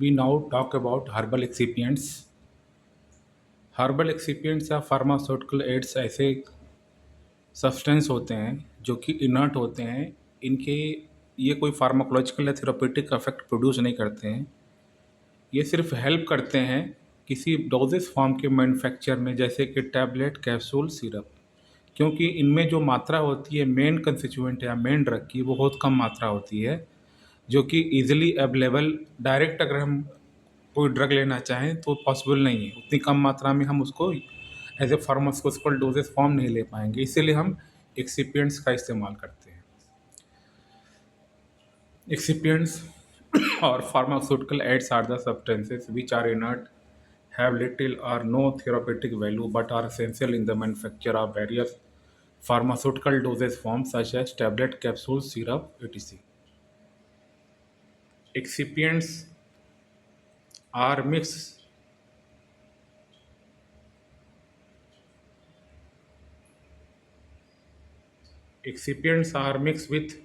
We now talk about herbal excipients. Herbal excipients या pharmaceutical ads ऐसे substance होते हैं जो कि इनर्ट होते हैं। इनके ये कोई फार्माकोलॉजिकल या थेरापेटिक इफेक्ट प्रोड्यूस नहीं करते हैं। ये सिर्फ हेल्प करते हैं किसी डोजेस फॉर्म के मैन्युफैक्चर में, जैसे कि टैबलेट, कैप्सूल, सिरप। क्योंकि इनमें जो मात्रा होती है मेन कंस्टिट्यूएंट या मेन ड्रग की, वो बहुत कम मात्रा होती है, जो कि ईजिली अवेलेबल। डायरेक्ट अगर हम कोई ड्रग लेना चाहें तो पॉसिबल नहीं है, उतनी कम मात्रा में हम उसको as a pharmaceutical doses form नहीं ले पाएंगे, इसीलिए हम एक्सिपिएंट्स का इस्तेमाल करते हैं। एक्सिपिएंट्स और pharmaceutical aids are the substances which are inert, have little or no therapeutic value, but are essential in the manufacture of various pharmaceutical dosage forms such as tablet, capsule, syrup, etc. Excipients are mixed. Excipients are mixed with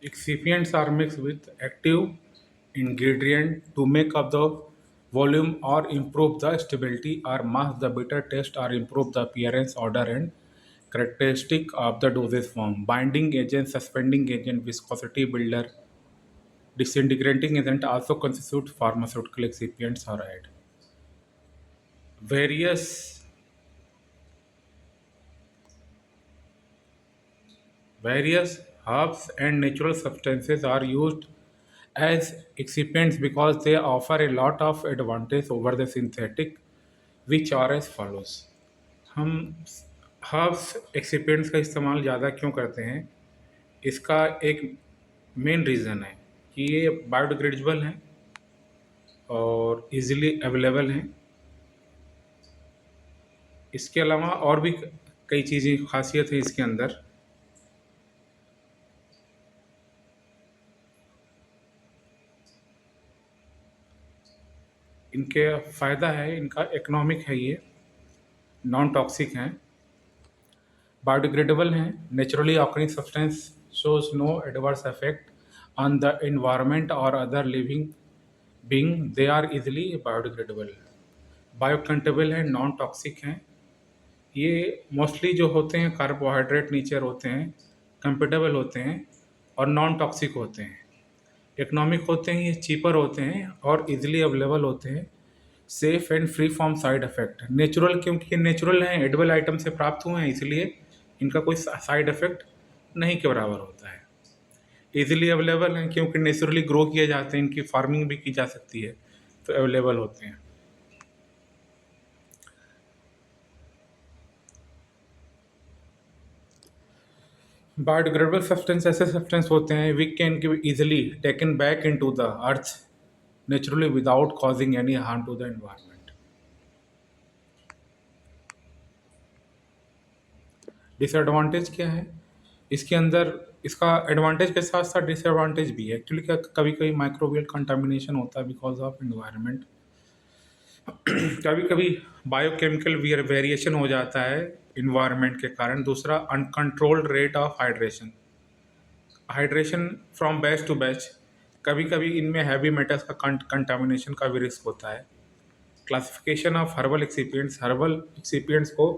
excipients are mixed with active ingredient to make up the volume or improve the stability or mask the bitter taste or improve the appearance, odor, and characteristic of the dosage form. Binding agent, suspending agent, viscosity builder, disintegrating agent also constitute pharmaceutical excipients or aid. Various Various herbs and natural substances are used as excipients because they offer a lot of advantage over the synthetic, which are as follows. हम herbs excipients का इस्तेमाल ज़्यादा क्यों करते हैं? इसका एक main reason है कि ये बायोडिग्रेडेबल हैं और इजीली अवेलेबल हैं। इसके अलावा और भी कई चीज़ें खासियत है इसके अंदर। इनके फ़ायदा है, इनका इकोनॉमिक है, ये नॉन टॉक्सिक हैं, बायोडिग्रेडेबल हैं, naturally occurring substance, shows no adverse effect on the environment or other living being, they are easily biodegradable, बायोकंटेबल हैं, नॉन टॉक्सिक हैं। ये मोस्टली जो होते हैं कार्बोहाइड्रेट नेचर होते हैं, कंपेटेबल होते हैं और नॉन टॉक्सिक होते हैं, इकोनॉमिक होते हैं, ये चीपर होते हैं और इजीली अवेलेबल होते हैं, safe and free from side effect. Natural, क्योंकि ये नेचुरल हैं, एडिबल आइटम से प्राप्त हुए हैं, इसलिए इनका कोई साइड इफेक्ट नहीं के बराबर होता है। इजीली अवेलेबल हैं क्योंकि नेचुरली ग्रो किए जाते हैं, इनकी फार्मिंग भी की जा सकती है, तो अवेलेबल होते हैं। बायोडिग्रेडेबल सब्सटेंस ऐसे सब्सटेंस होते हैं which can be easily taken back into the earth naturally without causing any harm to the environment. Disadvantage क्या है इसके अंदर? इसका एडवांटेज के साथ साथ डिसएडवांटेज भी है। एक्चुअली क्या, कभी कभी माइक्रोबियल कंटामिनेशन होता है बिकॉज ऑफ एनवायरनमेंट। कभी कभी बायोकेमिकल वेरिएशन हो जाता है इन्वायरमेंट के कारण। दूसरा, uncontrolled rate of hydration, hydration from batch to batch. कभी कभी इनमें हैवी मेटल्स का कंटामिनेशन का भी रिस्क होता है। Classification of herbal excipients, herbal excipients को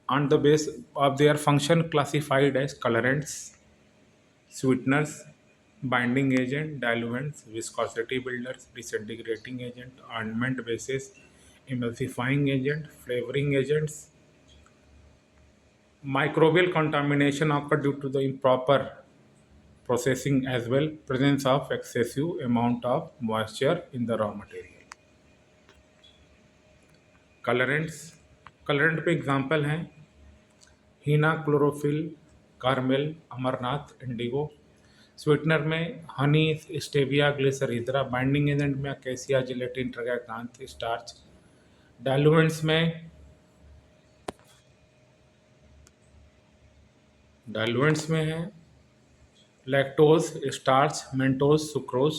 on the base of their function classified as colourants, sweeteners, binding agent, diluents, viscosity builders, disintegrating agent, ornament basis, emulsifying agent, flavoring agents. Microbial contamination occur due to the improper processing as well, presence of excessive amount of moisture in the raw material. Colorants, colourant पे example हैं henna, chlorophyll, caramel, amaranth, indigo. Sweetener में honey, stevia, glycerine. Binding agent में acacia, gelatin, tragacanth, starch. Diluents में है lactose, starch, maltose, sucrose.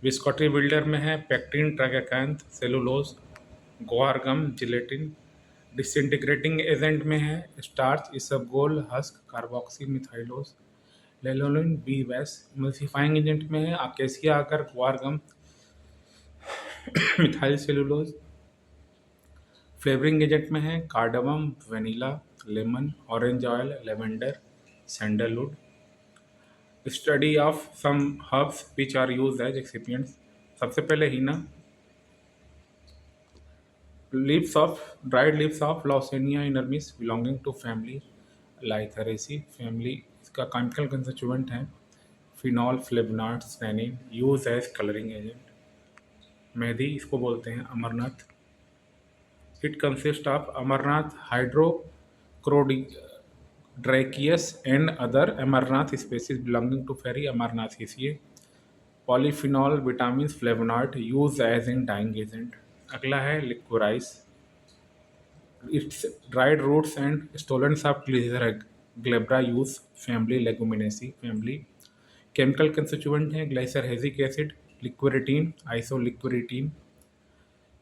Viscosity builder में है pectin, ट्रगाकांथ, cellulose, ग्वार गम, gelatin. Disintegrating agent में है starch, isabgol, husk, carboxy methylose, lanolin, bee wax. Emulsifying agent में है acacia agar, guar gum, methyl cellulose. Flavouring agent में है cardamom, vanilla, lemon, orange oil, lavender, sandalwood. Study of some herbs which are use as excipients. सबसे पहले henna, leaves of dried leaves of Lawsonia inermis belonging to family Lythraceae family. इसका chemical constituent है phenol, flavonoids, tannin, use as colouring agent. मेहंदी, इसको बोलते हैं amaranth. It consist of amaranth hypochondriacus and other amaranth species belonging to family Amaranthaceae. Polyphenol, vitamin, flavonoid, use as in dyeing agent. अगला है liquorice. It's dried roots and stolons of glabra use family Leguminosae family. Chemical constituent है glycyrrhizic acid, लिक्विरेटिन, आइसोलिक्विरेटिन।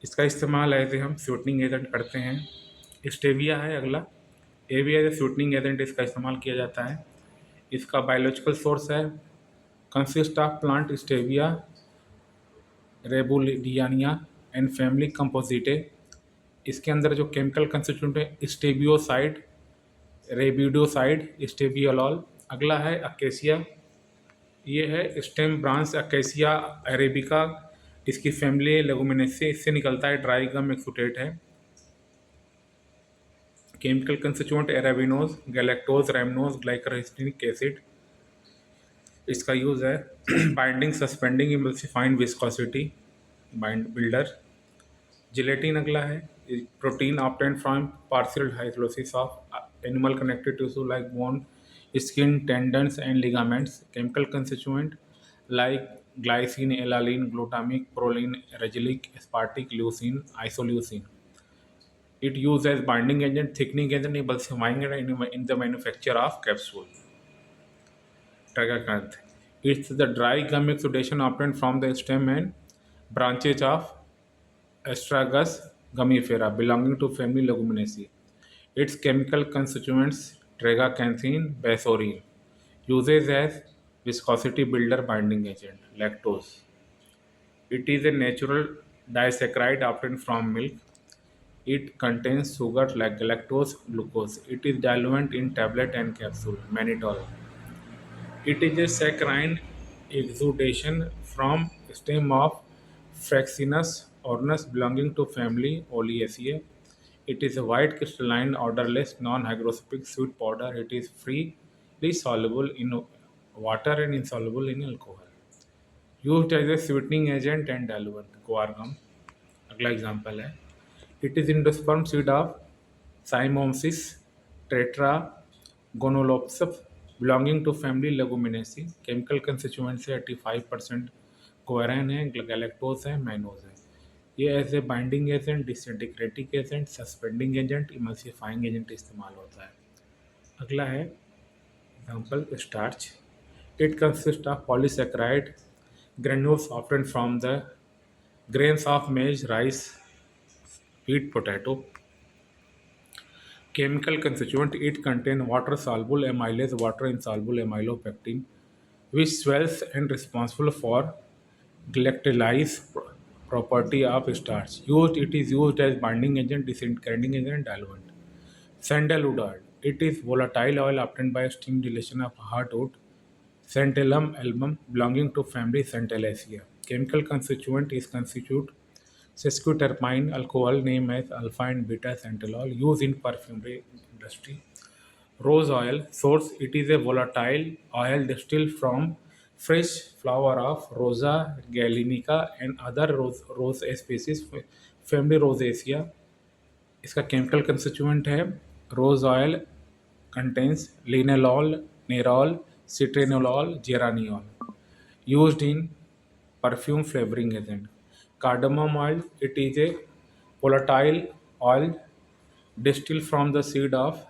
इसका इस्तेमाल ऐसे हम sweetening agent करते हैं। Stevia है अगला, ये भी एज ए स्वीटनिंग एजेंट इसका इस्तेमाल किया जाता है। इसका बायोलॉजिकल सोर्स है consist of plant stevia rebaudiana and family Compositae. इसके अंदर जो केमिकल कंस्टिट्यूएंट है स्टेबियोसाइड, रेबिडोसाइड, स्टेबियोलॉल। अगला है अकेसिया, ये है स्टेम ब्रांच अकेसिया अरेबिका। इसकी फैमिली लेगुमिनेसी, इससे निकलता है ड्राई गम एक्सुटेट है। Chemical constituent arabinose, galactose, rhamnose, ग्लाइकोहिस्टिनिक एसिड। इसका यूज़ है binding, suspending, emulsifying viscosity, bind builder. Gelatin अगला है protein obtained from partial hydrolysis of animal connective tissue like bone, skin, tendons and ligaments. Chemical constituent like glycine, alanine, glutamic, proline, रेजिलिक, aspartic, leucine, isoleucine. It used as binding agent, thickening agent, emulsifying agent in the manufacture of capsule. Tragacanth. It's the dry gum exudation obtained from the stem and branches of Astragus gumifera belonging to family Leguminaceae. Its chemical constituents tragacanthine, basorine. Uses as viscosity builder binding agent. Lactose. It is a natural disaccharide obtained from milk. It contains sugar like galactose, glucose. It is diluent in tablet and capsule. Mannitol. It is a saccharine exudation from stem of Fraxinus ornus belonging to family Oleaceae. It is a white crystalline, odorless, non-hygroscopic sweet powder. It is freely soluble in water and insoluble in alcohol. Used as a sweetening agent and diluent. Guar gum. अगला example है it is endosperm seed of Cyamopsis tetragonoloba belonging to family Leguminosae. Chemical constituents है 85% कोएरन है, galactose है, mannose है। ये as a binding agent, disintegrating agent, suspending agent, emulsifying agent इस्तेमाल होता है। अगला है example starch. It consist of polysaccharide granules obtained from the grains of maize, rice, wheat, potato. Chemical constituent, it contain water soluble amylase, water insoluble amylopectin, which swells and responsible for galactolyse property of starch. It is used as binding agent, disintegrating agent, diluent. Sandalwood oil, it is volatile oil obtained by steam distillation of hardwood. Santalum album belonging to family Santalaceae. Chemical constituent is constitute sesquiterpene alcohol named as alpha and beta santalol used in perfumery industry. Rose oil source, it is a volatile oil distilled from fresh flower of Rosa gallinica and other rose species family Rosaceae. इसका chemical constituent है rose oil contains linalool, nerol, citronellol, geraniol, used in perfume flavoring agent. Cardamom oil, it is a volatile oil distilled from the seed of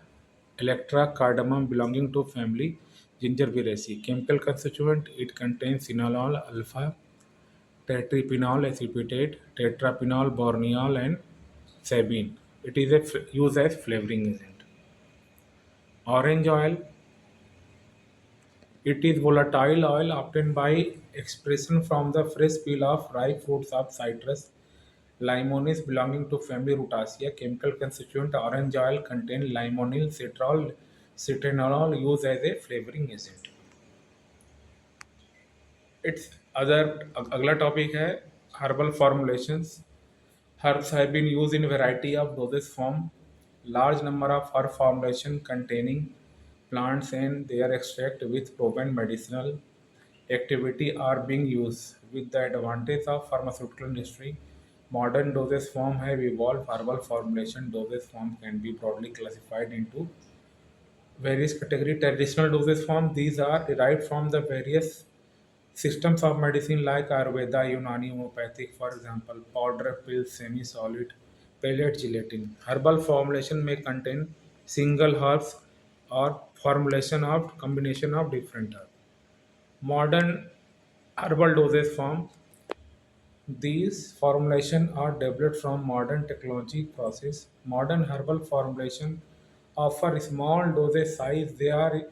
Electra cardamom belonging to family Gingeraceae. Chemical constituent, it contains cinnamon alpha, tetraphenol acetate, tetraphenol borneol, and sabine. It is used as flavoring agent. Orange oil, it is volatile oil obtained by expression from the fresh peel of ripe fruits of citrus. Limones belonging to family Rutaceae. Chemical constituent orange oil contain limonene, citral, citronellol used as a flavoring agent. Its other अगला topic है herbal formulations. Herbs have been used in variety of dosage form. Large number of herb formulation containing plants and their extract with proven medicinal activity are being used. With the advantage of pharmaceutical industry, modern dosage form have evolved. Herbal formulation dosage form can be broadly classified into various category. Traditional dosage form, these are derived from the various systems of medicine like Ayurveda, Unani, homeopathic, for example, powder, pills, semi-solid, pellet, gelatin. Herbal formulation may contain single herbs or formulation of combination of different herbs. Modern herbal dosage form, these formulations are developed from modern technology process. Modern herbal formulation offer small dosage size. They are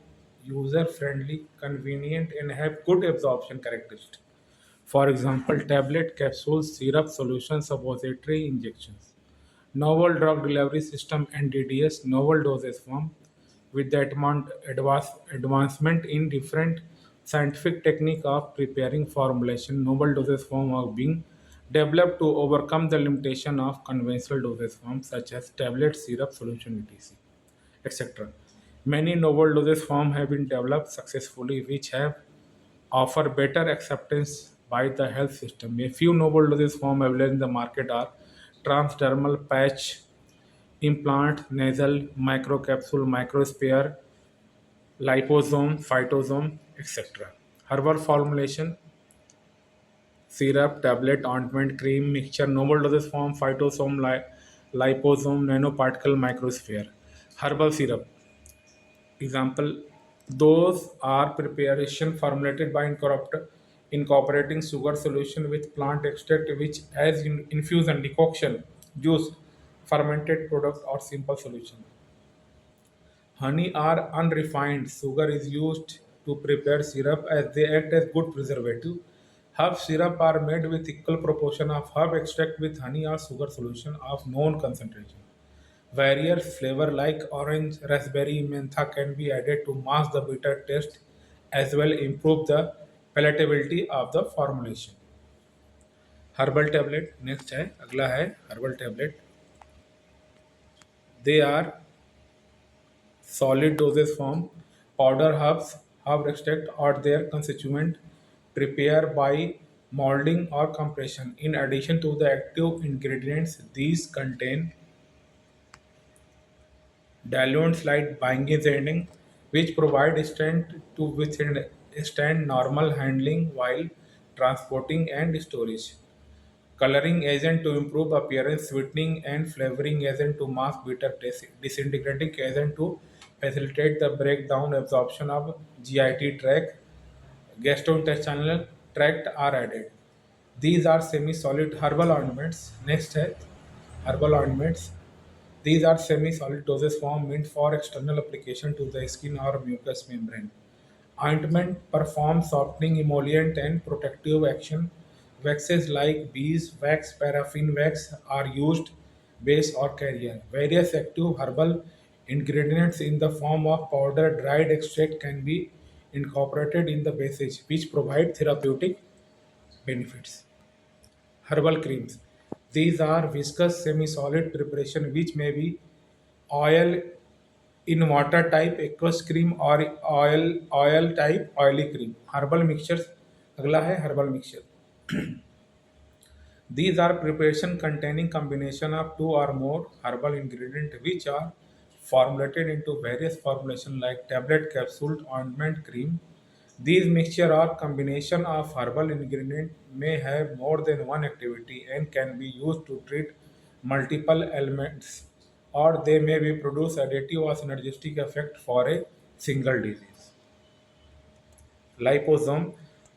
user friendly, convenient, and have good absorption characteristics. For example, tablet, capsules, syrup, solution, suppository, injections. Novel drug delivery system (NDDS), novel dosage form. With the advancement in different scientific technique of preparing formulation, novel dosage form are being developed to overcome the limitation of conventional dosage forms such as tablet, syrup, solution, etc. etc. Many novel dosage forms have been developed successfully, which have offer better acceptance by the health system. A few novel dosage forms available in the market are transdermal patch, implant, nasal, microcapsule, microsphere, liposome, phytosome, etc. Herbal formulation, syrup, tablet, ointment, cream, mixture, novel dosage form, phytosome, liposome, nanoparticle, microsphere. Herbal syrup. Example, those are preparation formulated by incorporating sugar solution with plant extract which as infusion, decoction, juice, fermented product or simple solution. Honey or unrefined sugar is used to prepare syrup as they act as good preservative. Herb syrup are made with equal proportion of herb extract with honey or sugar solution of known concentration. Various flavor like orange, raspberry, mentha can be added to mask the bitter taste as well improve the palatability of the formulation. Herbal tablet next है अगला है herbal tablet. They are solid dosage form, powder herbs, herb extract or their constituent prepared by molding or compression. In addition to the active ingredients, these contain diluents like benzene, which provide strength to withstand normal handling while transporting and storage. Coloring agent to improve appearance, sweetening and flavoring agent to mask bitter taste, disintegrating agent to facilitate the breakdown absorption of GIT tract, gastrointestinal tract are added. These are semi-solid herbal ointments. Next है herbal ointments. These are semi-solid dosage form meant for external application to the skin or mucous membrane. Ointment performs softening, emollient, and protective action. Waxes like bees wax, paraffin wax are used base or carrier. Various active herbal ingredients in the form of powder dried extract can be incorporated in the bases, which provide therapeutic benefits. Herbal creams. These are viscous semi-solid preparation which may be oil in water type aqueous cream or oil type oily cream. Herbal mixtures. अगला है herbal mixture. These are preparation containing combination of two or more herbal ingredients which are formulated into various formulation like tablet, capsule, ointment, cream. These mixture or combination of herbal ingredient may have more than one activity and can be used to treat multiple ailments, or they may be produce additive or synergistic effect for a single disease. Liposome.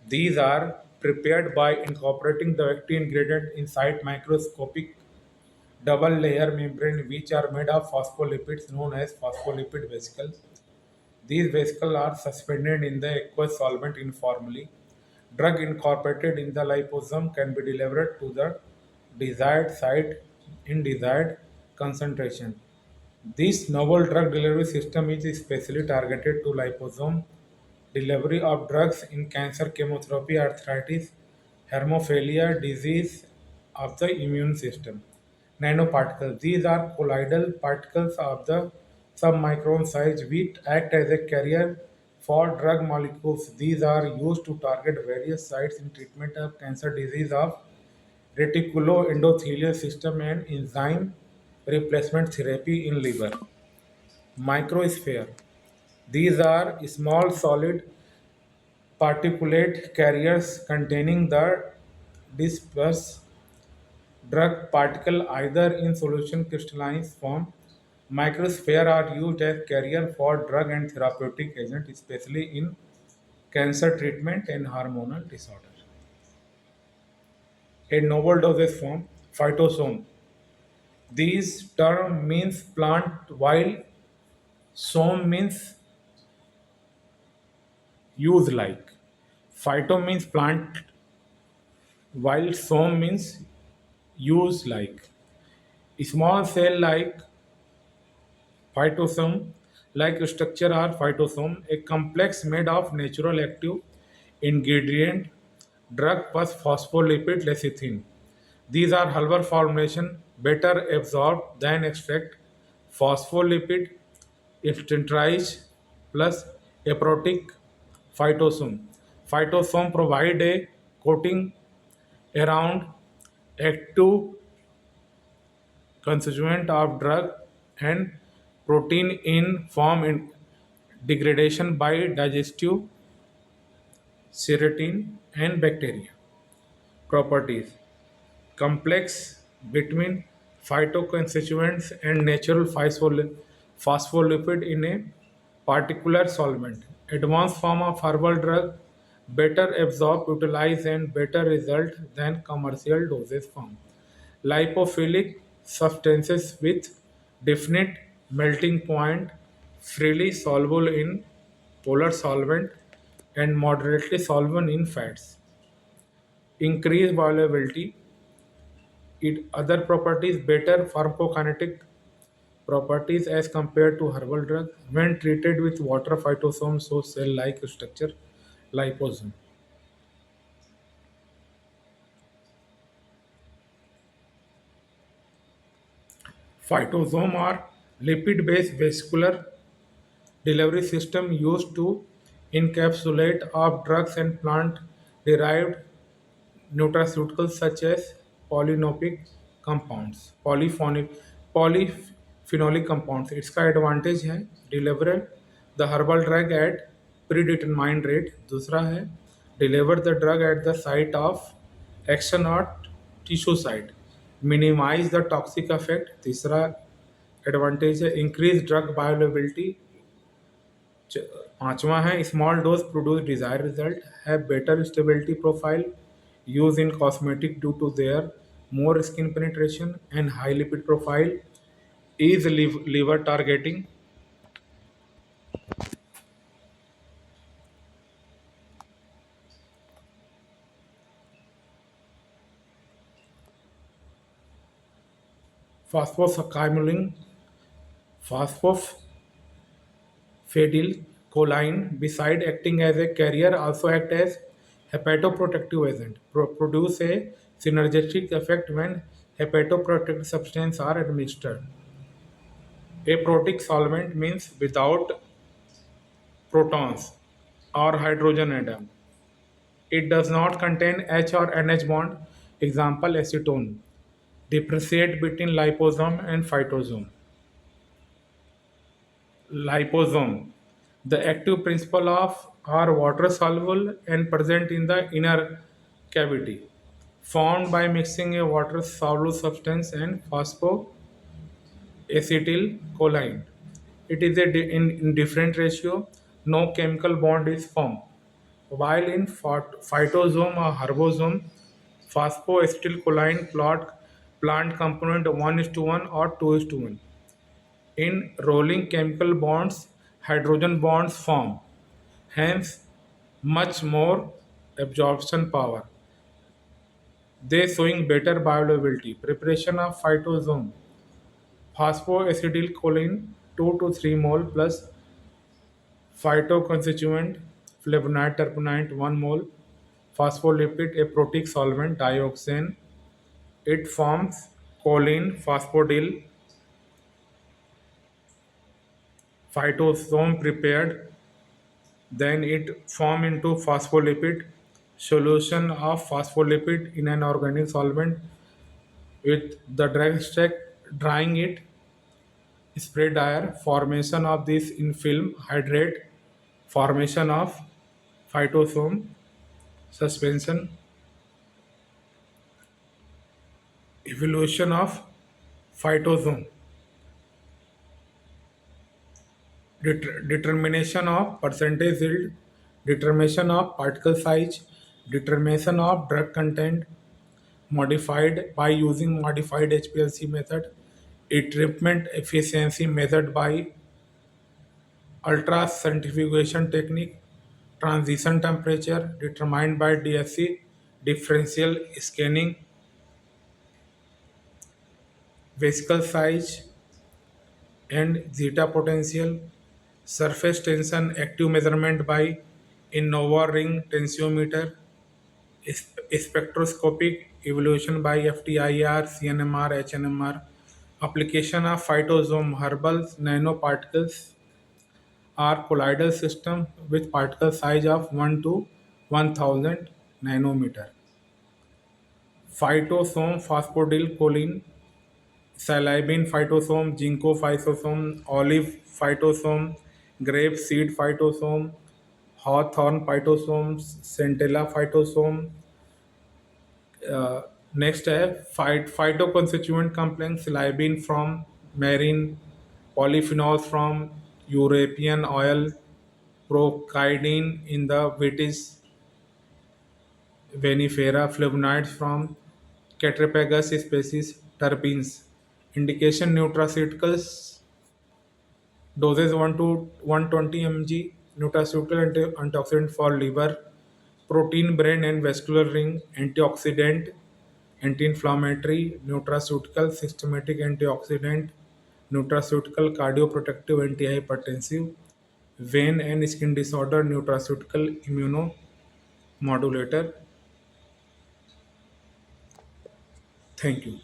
These are prepared by incorporating the active ingredient inside microscopic double layer membrane which are made of phospholipids known as phospholipid vesicles. These vesicles are suspended in the aqueous solvent informally. Drug incorporated in the liposome can be delivered to the desired site in desired concentration. This novel drug delivery system is especially targeted to liposome delivery of drugs in cancer, chemotherapy, arthritis, hemophilia, disease of the immune system. Nanoparticles. These are colloidal particles of the submicron size which act as a carrier for drug molecules. These are used to target various sites in treatment of cancer disease of reticuloendothelial system and enzyme replacement therapy in liver. Microsphere. These are small solid particulate carriers containing the dispersed drug particle either in solution crystalline form. Microsphere are used as carrier for drug and therapeutic agent, especially in cancer treatment and hormonal disorder. A novel dosage form, phytosome. These term means plant while some means use like. Phyto means plant while some means use like. Small cell like phytosome like structure are phytosome, a complex made of natural active ingredient drug plus phospholipid lecithin. These are halvar formulation, better absorbed than extract phospholipid intrinsic plus aprotic phytosome. Phytosome provide a coating around active constituent of drug and protein in form in degradation by digestive serotonin and bacteria. Properties complex between phytoconstituents and natural phospholipid in a particular solvent. Advanced form of herbal drug better absorb, utilize and better result than commercial dosage form. Lipophilic substances with definite melting point, freely soluble in polar solvent and moderately soluble in fats. Increased bioavailability. It other properties better pharmacokinetic properties as compared to herbal drug when treated with water phytosome so cell-like structure liposome. Phytosome are lipid-based vascular delivery system used to encapsulate of drugs and plant-derived nutraceuticals such as polynolic compounds, polyphenolic compounds. इसका advantage है deliver the herbal drug at predetermined rate. दूसरा है deliver the drug at the site of action और tissue site. Minimise the toxic effect. तीसरा advantage है increase drug bioavailability. पांचवा है small dose produce desire result, have better stability profile, use in cosmetic due to their more skin penetration and high lipid profile, is liver targeting. Phosphocymulin, phosphatidylcholine, beside acting as a carrier, also act as hepatoprotective agent, produce a synergistic effect when hepatoprotective substances are administered. Aprotic solvent means without protons or hydrogen atom. It does not contain H or NH bond. Example acetone. Differentiate between liposome and phytosome. Liposome. The active principle of are water soluble and present in the inner cavity, formed by mixing a water soluble substance and phosphoacetylcholine. It is in different ratio. No chemical bond is formed. While in phytosome or herbosome, phosphoacetylcholine plant component 1 is to 1 or 2 is to 1. In rolling chemical bonds, hydrogen bonds form, hence much more absorption power. They showing better bioavailability. Preparation of phytosome, phosphoacetylcholine 2 to 3 mole plus phytoconstituent flavonoid terpenoid 1 mole, phospholipid a protic solvent dioxane. It forms choline phosphodiol phytosome prepared. Then it form into phospholipid solution of phospholipid in an organic solvent with the dry stack drying it, spray dryer, formation of this in film, hydrate, formation of phytosome, suspension, evolution of phytosome, determination of percentage yield, determination of particle size, determination of drug content, modified by using modified HPLC method, a treatment efficiency method by ultracentrifugation technique, transition temperature determined by DSC, differential scanning, vesicle size and zeta potential, surface tension active measurement by Innova ring tensiometer, spectroscopic evaluation by FTIR, CNMR, HNMR, application of phytosome herbal nanoparticles are colloidal system with particle size of 1 to 1000 nanometer. Phytosome phosphodiecholine, silibine phytosome, ginkgo phytosome, olive phytosome, grape seed phytosome, hawthorn phytosomes, centella phytosome. Next है phytoconstituent complex silibine from marine, polyphenols from European oil, procydin in the Vitis vinifera, flavonoids from Catrophagus species, terpenes. Indication nutraceuticals, doses 1 to 120 mg, nutraceutical antioxidant for liver, protein, brain and vascular ring, antioxidant, anti-inflammatory, nutraceutical, systematic antioxidant, nutraceutical, cardioprotective, antihypertensive, vein and skin disorder, nutraceutical, immunomodulator. Thank you.